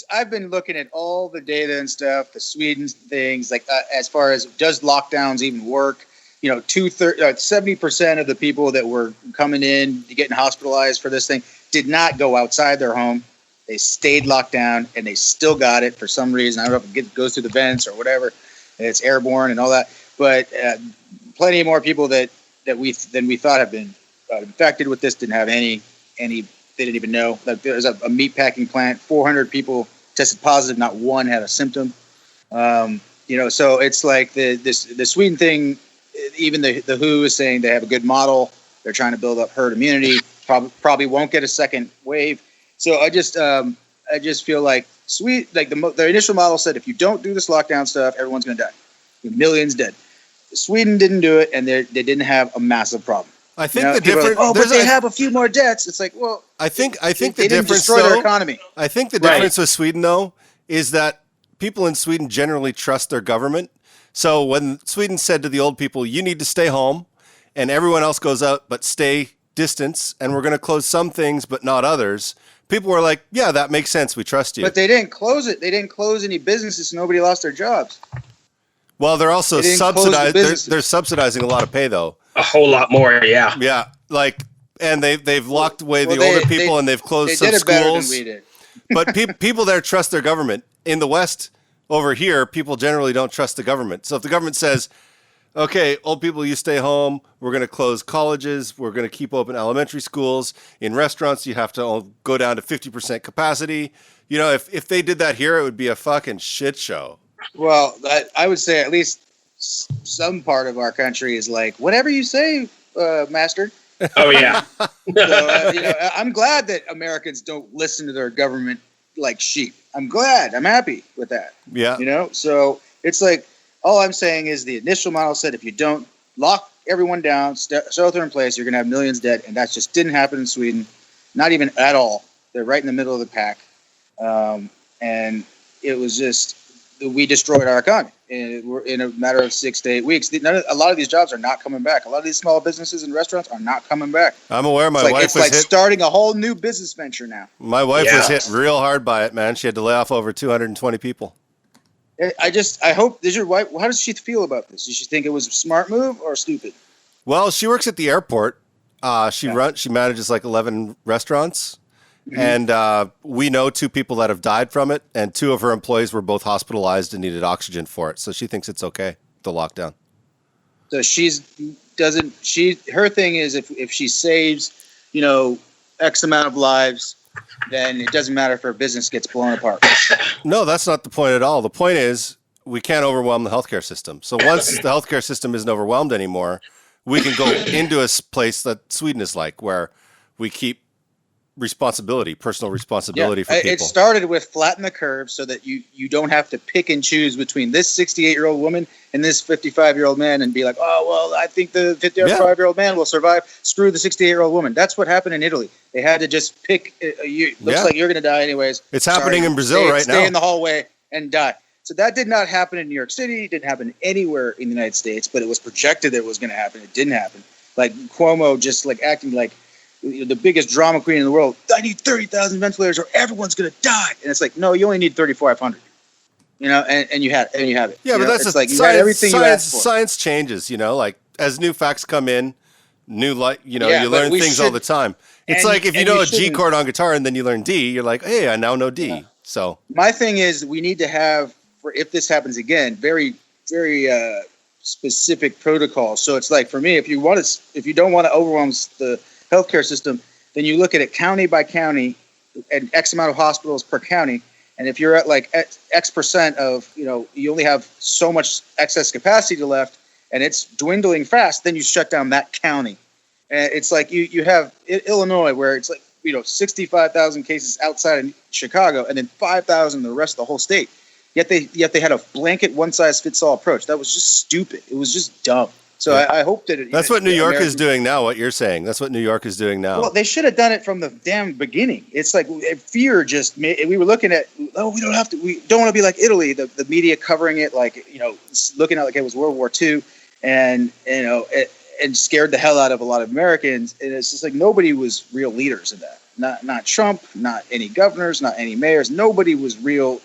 Speaker 1: I've been looking at all the data and stuff, the Sweden things, like as far as does lockdowns even work? 70% of the people that were coming in, getting hospitalized for this thing, did not go outside their home. They stayed locked down, and they still got it for some reason. I don't know if it goes through the vents or whatever. It's airborne and all that. But plenty more people than we thought have been infected with this didn't have any. They didn't even know. Like there's a meat packing plant. 400 people tested positive. Not one had a symptom. So it's like the Sweden thing. Even the WHO is saying they have a good model. They're trying to build up herd immunity. Probably won't get a second wave. So I just feel like the initial model said if you don't do this lockdown stuff, everyone's going to die. Millions dead. Sweden didn't do it, and they didn't have a massive problem.
Speaker 3: I think the difference.
Speaker 1: Like, but they have a few more deaths. It's like, well,
Speaker 3: I think the
Speaker 1: they
Speaker 3: difference
Speaker 1: didn't destroy their economy.
Speaker 3: I think the difference with Sweden, though, is that people in Sweden generally trust their government. So when Sweden said to the old people, "You need to stay home," and everyone else goes out, but stay distance, and we're going to close some things, but not others. People were like, "Yeah, that makes sense. We trust you."
Speaker 1: But they didn't close it. They didn't close any businesses. So nobody lost their jobs.
Speaker 3: Well, they're also they're subsidizing a lot of pay, though.
Speaker 2: A whole lot more, yeah.
Speaker 3: Yeah, and they've locked away the older people, and they've closed some schools. They did it better than we did. But people there trust their government. In the West, over here, people generally don't trust the government. So if the government says, "Okay, old people, you stay home. We're going to close colleges. We're going to keep open elementary schools. In restaurants, you have to go down to 50% capacity." If they did that here, it would be a fucking shit show.
Speaker 1: Well, I would say at least some part of our country is like, whatever you say, master.
Speaker 2: Oh, yeah.
Speaker 1: So, I'm glad that Americans don't listen to their government like sheep. I'm glad. I'm happy with that.
Speaker 3: Yeah.
Speaker 1: So it's like, all I'm saying is the initial model said if you don't lock everyone down, shelter in place, you're going to have millions dead. And that just didn't happen in Sweden. Not even at all. They're right in the middle of the pack. And it was just... we destroyed our economy in a matter of 6 to 8 weeks. A lot of these jobs are not coming back. A lot of these small businesses and restaurants are not coming back.
Speaker 3: I'm aware my wife was hit. It's like
Speaker 1: starting a whole new business venture now.
Speaker 3: My wife was hit real hard by it, man. She had to lay off over 220 people.
Speaker 1: I hope, does your wife, how does she feel about this? Does she think it was a smart move or stupid? Well,
Speaker 3: she works at the airport. She manages like 11 restaurants. Mm-hmm. And we know 2 people that have died from it, and 2 of her employees were both hospitalized and needed oxygen for it. So she thinks it's okay, the lockdown.
Speaker 1: So her thing is if she saves, X amount of lives, then it doesn't matter if her business gets blown apart.
Speaker 3: No, that's not the point at all. The point is we can't overwhelm the healthcare system. So once the healthcare system isn't overwhelmed anymore, we can go into a place that Sweden is like, where we keep personal responsibility for people.
Speaker 1: It started with flatten the curve so that you don't have to pick and choose between this 68-year-old woman and this 55-year-old man and be like, oh, well, I think the 55-year-old man will survive. Screw the 68-year-old woman. That's what happened in Italy. They had to just pick. Looks like you're going to die anyways.
Speaker 3: It's happening in Brazil right now.
Speaker 1: Stay in the hallway and die. So that did not happen in New York City. It didn't happen anywhere in the United States, but it was projected that it was going to happen. It didn't happen. Like Cuomo just like acting like the biggest drama queen in the world. I need 30,000 ventilators or everyone's going to die. And it's like, no, you only need 3,500. And you have it.
Speaker 3: Yeah, but that's
Speaker 1: it's like
Speaker 3: science,
Speaker 1: you got everything you asked for.
Speaker 3: Science changes, like as new facts come in, you learn things all the time. It's like if you know a G chord on guitar and then you learn D, you're like, hey, I now know D. Yeah. So
Speaker 1: my thing is we need to have, for if this happens again, very, very specific protocols. So it's like for me, if you don't want to overwhelm the healthcare system, then you look at it county by county and X amount of hospitals per county. And if you're at like X percent of, you only have so much excess capacity left and it's dwindling fast, then you shut down that county. And it's like you have Illinois where it's like, 65,000 cases outside of Chicago and then 5,000 the rest of the whole state. Yet they had a blanket one-size-fits-all approach. That was just stupid. It was just dumb. So yeah. I hope that
Speaker 3: that's what New York is doing now. What you're saying, that's what New York is doing now.
Speaker 1: Well, they should have done it from the damn beginning. It's like fear just made. We were looking at, we don't have to. We don't want to be like Italy. The media covering it like looking at like it was World War II, and and scared the hell out of a lot of Americans. And it's just like nobody was real leaders in that. Not Trump, not any governors, not any mayors. Nobody was a real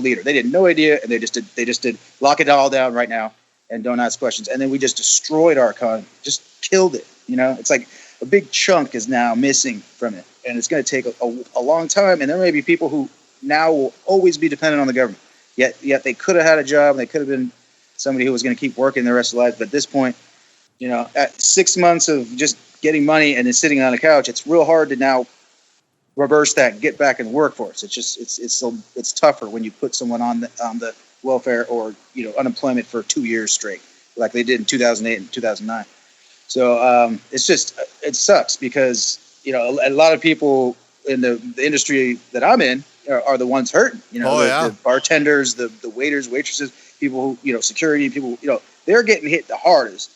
Speaker 1: leader. They had no idea, and they just did lock it all down right now and don't ask questions. And then we just destroyed our economy, just killed it. It's like a big chunk is now missing from it, and it's going to take a long time. And there may be people who now will always be dependent on the government. Yet they could have had a job, and they could have been somebody who was going to keep working the rest of their life. But at this point, at 6 months of just getting money and then sitting on a couch, it's real hard to now reverse that and get back in the workforce. It's just it's tougher when you put someone on the welfare or unemployment for 2 years straight, like they did in 2008 and 2009. So it sucks because a lot of people in the industry that I'm in are the ones hurting. The bartenders, the waiters, waitresses, people who security people. They're getting hit the hardest.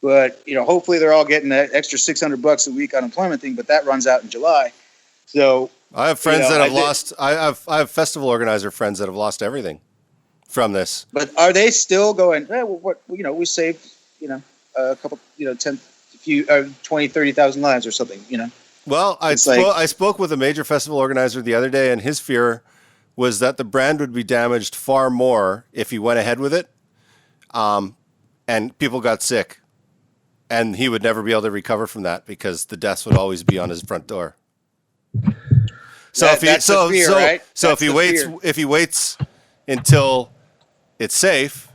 Speaker 1: But hopefully they're all getting that extra $600 a week unemployment thing. But that runs out in July. So
Speaker 3: I have friends that have lost. I have festival organizer friends that have lost everything from this.
Speaker 1: But are they still going? We saved a couple 20, 30,000 lives or something.
Speaker 3: Well, I spoke with a major festival organizer the other day, and his fear was that the brand would be damaged far more if he went ahead with it, and people got sick, and he would never be able to recover from that because the deaths would always be on his front door. So if he waits until it's safe,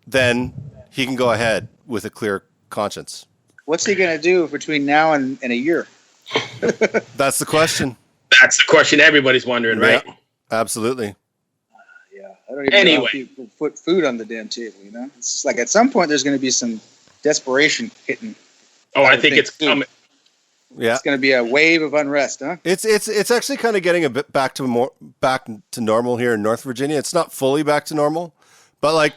Speaker 3: then he can go ahead with a clear conscience.
Speaker 1: What's he going to do between now and a year?
Speaker 3: That's the question.
Speaker 2: That's the question everybody's wondering, right?
Speaker 3: Yeah, absolutely.
Speaker 1: I don't even know if people put food on the damn table. It's just like at some point there's going to be some desperation hitting.
Speaker 2: Oh, I think it's coming.
Speaker 3: Yeah,
Speaker 1: it's going to be a wave of unrest, huh?
Speaker 3: It's actually kind of getting a bit back to normal here in North Virginia. It's not fully back to normal, but like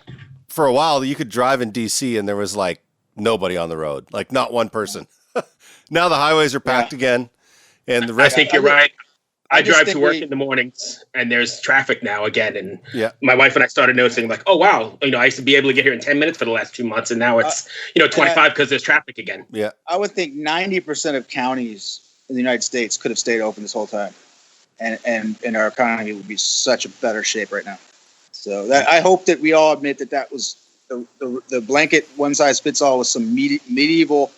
Speaker 3: for a while you could drive in DC and there was like nobody on the road, like not one person. Now the highways are packed again, and the rest.
Speaker 2: I think you're right. I drive to work in the mornings, and there's traffic now again. And my wife and I started noticing, like, oh wow, I used to be able to get here in 10 minutes for the last 2 months, and now it's 25 because there's traffic again.
Speaker 3: Yeah,
Speaker 1: I would think 90% of counties in the United States could have stayed open this whole time, and our economy would be such a better shape right now. So I hope that we all admit that was the blanket one size fits all with some medieval,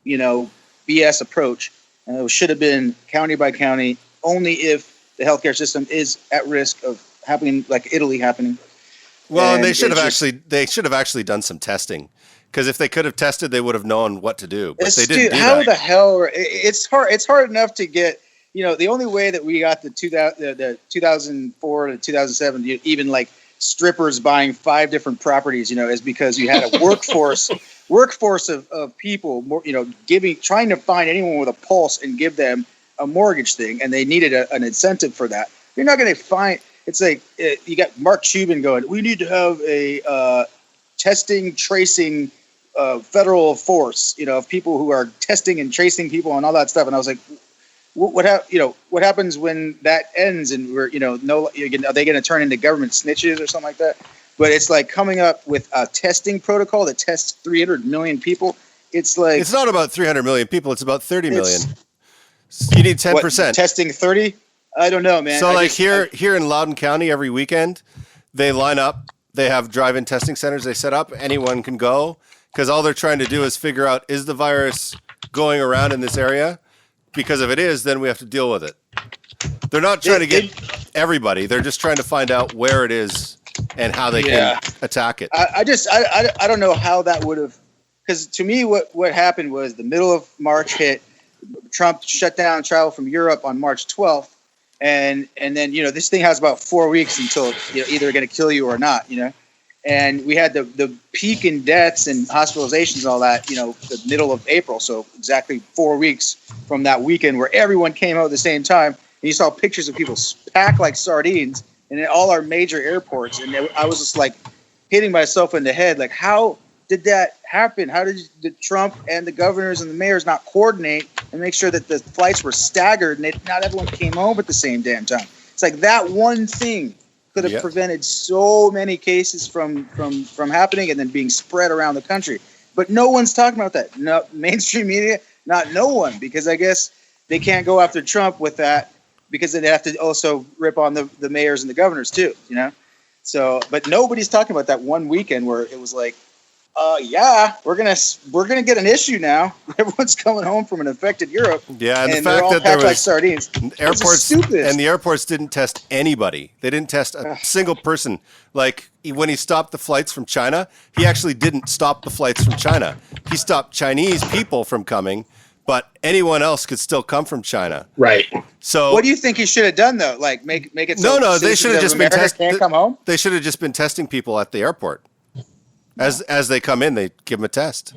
Speaker 1: BS approach, and it should have been county by county. Only if the healthcare system is at risk of happening, like Italy happening.
Speaker 3: Well, and they should have actually done some testing, because if they could have tested, they would have known what to do. But they didn't do
Speaker 1: how
Speaker 3: that.
Speaker 1: The hell? It's hard. It's hard enough to get. The only way that we got the 2004 to 2007, even like strippers buying 5 different properties, is because you had a workforce workforce of people, more, trying to find anyone with a pulse and give them a mortgage thing, and they needed an incentive for that. You're not going to find. It's like you got Mark Cuban going, we need to have a testing, tracing federal force, of people who are testing and tracing people and all that stuff. And I was like, what happens when that ends and we're, are they going to turn into government snitches or something like that? But it's like coming up with a testing protocol that tests 300 million people. It's like,
Speaker 3: it's not about 300 million people. It's about 30 million. You need 10%.
Speaker 1: Testing 30? I don't know, man.
Speaker 3: So here in Loudoun County, every weekend, they line up. They have drive-in testing centers they set up. Anyone can go because all they're trying to do is figure out, is the virus going around in this area? Because if it is, then we have to deal with it. They're not trying to get everybody. They're just trying to find out where it is and how they can attack it.
Speaker 1: I don't know how that would have, because to me what happened was the middle of March hit. Trump shut down travel from Europe on March 12th. And then, this thing has about 4 weeks until it's either going to kill you or not, And we had the peak in deaths and hospitalizations and all that, the middle of April. So exactly 4 weeks from that weekend where everyone came out at the same time. And you saw pictures of people packed like sardines and in all our major airports. And I was just like hitting myself in the head. Like, how did that happen? How did the Trump and the governors and the mayors not coordinate and make sure that the flights were staggered and not everyone came home at the same damn time? It's like that one thing could have prevented so many cases from happening and then being spread around the country. But no one's talking about that. No mainstream media, no one, because I guess they can't go after Trump with that because they have to also rip on the mayors and the governors too, So, but nobody's talking about that one weekend where it was like, we're gonna get an issue now. Everyone's coming home from an infected Europe.
Speaker 3: Yeah, and the
Speaker 1: they're
Speaker 3: fact
Speaker 1: all
Speaker 3: that
Speaker 1: packed
Speaker 3: there
Speaker 1: like
Speaker 3: was
Speaker 1: sardines.
Speaker 3: airports and the airports didn't test anybody. They didn't test a single person. Like when he stopped the flights from China, he actually didn't stop the flights from China. He stopped Chinese people from coming, but anyone else could still come from China.
Speaker 2: Right.
Speaker 3: So
Speaker 1: what do you think he should have done though? Like make it so
Speaker 3: no, they should have just been
Speaker 1: can't come home.
Speaker 3: They should have just been testing people at the airport. As they come in, they give them a test.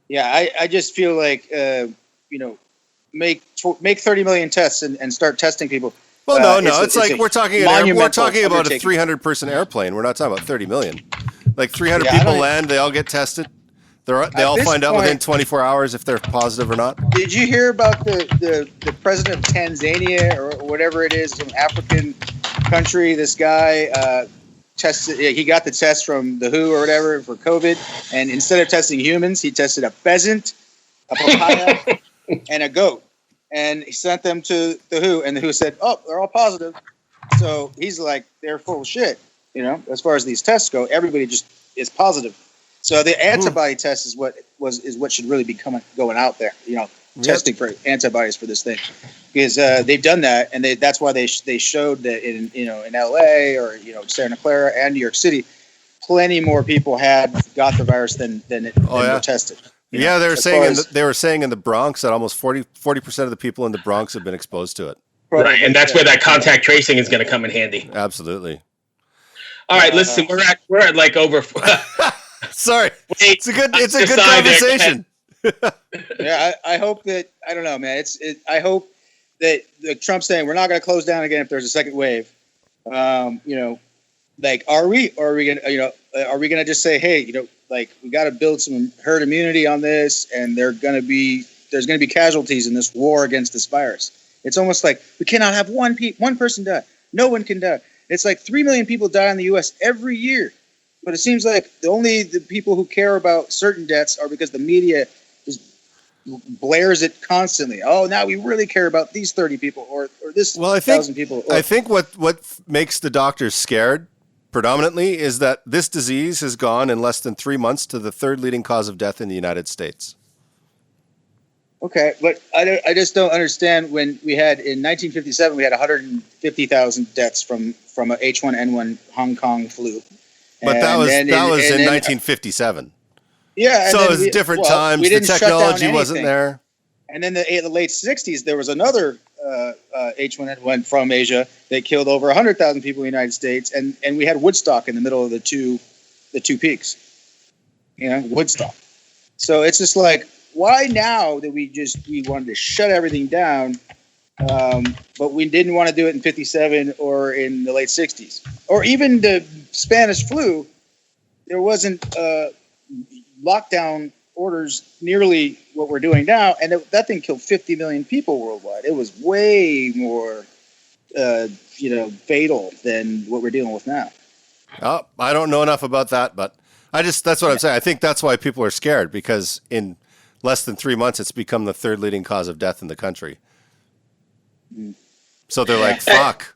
Speaker 1: Yeah, I just feel like make 30 million tests and start testing people.
Speaker 3: Well, no, it's like we're talking about a
Speaker 1: undertaking.
Speaker 3: 300-person airplane. We're not talking about 30 million. Like 300 people land, they all get tested. They all find out within 24 hours if they're positive or not.
Speaker 1: Did you hear about the president of Tanzania or whatever it is, some African country? This guy tested. He got the test from the WHO or whatever for COVID, and instead of testing humans, he tested a pheasant, a papaya, and a goat, and he sent them to the WHO, and the WHO said, "Oh, they're all positive." So he's like, "They're full of shit." As far as these tests go, everybody just is positive. So the antibody test is what should really be going out there. Testing for antibodies for this thing, because they've done that, and that's why they showed that in LA or Santa Clara and New York City, plenty more people got the virus than were tested.
Speaker 3: Yeah, they were saying in the Bronx that almost 40% of the people in the Bronx have been exposed to it.
Speaker 2: Right, and that's where that contact tracing is going to come in handy.
Speaker 3: Absolutely.
Speaker 2: All right, listen, we're at like over.
Speaker 3: Sorry, it's a good conversation.
Speaker 1: Yeah, I hope that I don't know, man. I hope that the Trump saying we're not going to close down again if there's a second wave. Like, are we gonna just say, hey, like we got to build some herd immunity on this, and there's going to be casualties in this war against this virus. It's almost like we cannot have one person die. No one can die. It's like 3 million people die in the U.S. every year, but it seems like the people who care about certain deaths are because the media blares it constantly. Oh, now we really care about these 30 people or this 1,000 people.
Speaker 3: I think what makes the doctors scared predominantly is that this disease has gone in less than 3 months to the third leading cause of death in the United States.
Speaker 1: Okay, but I just don't understand when we had in 1957 we had 150,000 deaths from a H1N1 Hong Kong flu.
Speaker 3: But that was in 1957.
Speaker 1: Yeah,
Speaker 3: so it was different times. The technology wasn't there.
Speaker 1: And then the late 60s, there was another H1N1 from Asia that killed over 100,000 people in the United States, and we had Woodstock in the middle of the two peaks. Woodstock. So it's just like, why now that we wanted to shut everything down, but we didn't want to do it in 57 or in the late 60s, or even the Spanish flu. There wasn't lockdown orders nearly what we're doing now, and that thing killed 50 million people worldwide. It was way more, fatal than what we're dealing with now.
Speaker 3: Oh, I don't know enough about that, but that's what I'm saying. I think that's why people are scared, because in less than 3 months, it's become the third leading cause of death in the country. So they're like, fuck.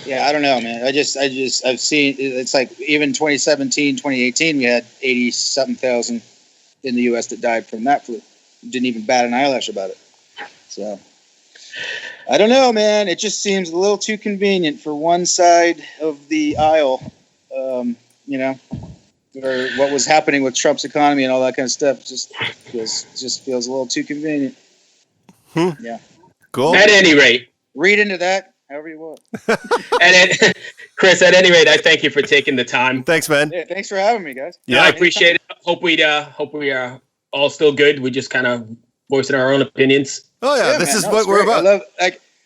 Speaker 1: Yeah, I don't know, man. I've seen, it's like even 2017, 2018, we had 80-something thousand in the U.S. that died from that flu. Didn't even bat an eyelash about it. So, I don't know, man. It just seems a little too convenient for one side of the aisle, or what was happening with Trump's economy and all that kind of stuff. Just feels a little too convenient. Yeah.
Speaker 3: Cool.
Speaker 2: At any rate.
Speaker 1: Read into that however you want.
Speaker 2: Chris, at any rate, I thank you for taking the time.
Speaker 3: Thanks, man.
Speaker 1: Yeah, thanks for having me, guys.
Speaker 2: Yeah, I appreciate it. Hope we are all still good. We just kind of voicing our own opinions.
Speaker 3: Oh yeah, this is what we're about.
Speaker 1: I love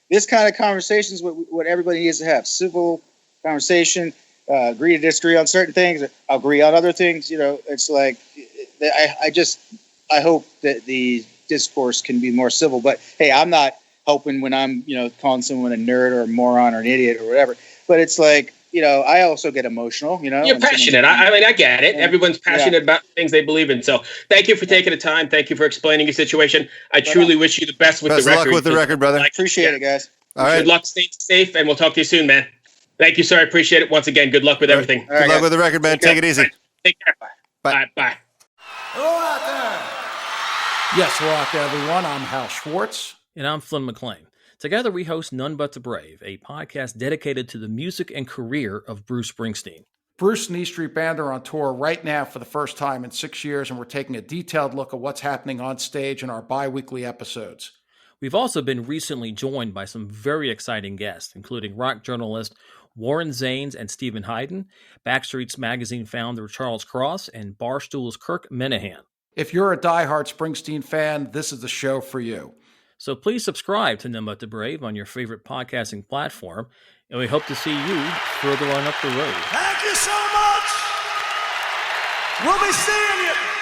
Speaker 1: this kind of conversations. What everybody needs to have: civil conversation, agree to disagree on certain things, agree on other things. It's like I hope that the discourse can be more civil. But hey, I'm not hoping when I'm calling someone a nerd or a moron or an idiot or whatever. But it's like, I also get emotional.
Speaker 2: You're passionate. I get it. Everyone's passionate about things they believe in. So thank you for taking the time. Thank you for explaining your situation. I truly wish you the best with the record.
Speaker 3: Best luck with the record, brother.
Speaker 1: Appreciate it, guys.
Speaker 3: All right.
Speaker 2: Good luck. Stay safe, and we'll talk to you soon, man. Thank you, sir. I appreciate it. Once again, good luck with everything.
Speaker 3: Good luck with the record, man. Take it easy.
Speaker 2: Take care.
Speaker 3: Bye.
Speaker 2: Bye.
Speaker 4: Hello out there. Yes, hello out there, everyone. I'm Hal Schwartz.
Speaker 5: And I'm Flynn McLean. Together we host None But the Brave, a podcast dedicated to the music and career of Bruce Springsteen.
Speaker 4: Bruce and E Street Band are on tour right now for the first time in 6 years, and we're taking a detailed look at what's happening on stage in our bi-weekly episodes.
Speaker 5: We've also been recently joined by some very exciting guests, including rock journalist Warren Zanes and Stephen Hayden, Backstreet's Magazine founder Charles Cross, and Barstool's Kirk Minahan.
Speaker 4: If you're a diehard Springsteen fan, this is the show for you.
Speaker 5: So please subscribe to None But the Brave on your favorite podcasting platform, and we hope to see you further on up the road.
Speaker 6: Thank you so much. We'll be seeing you.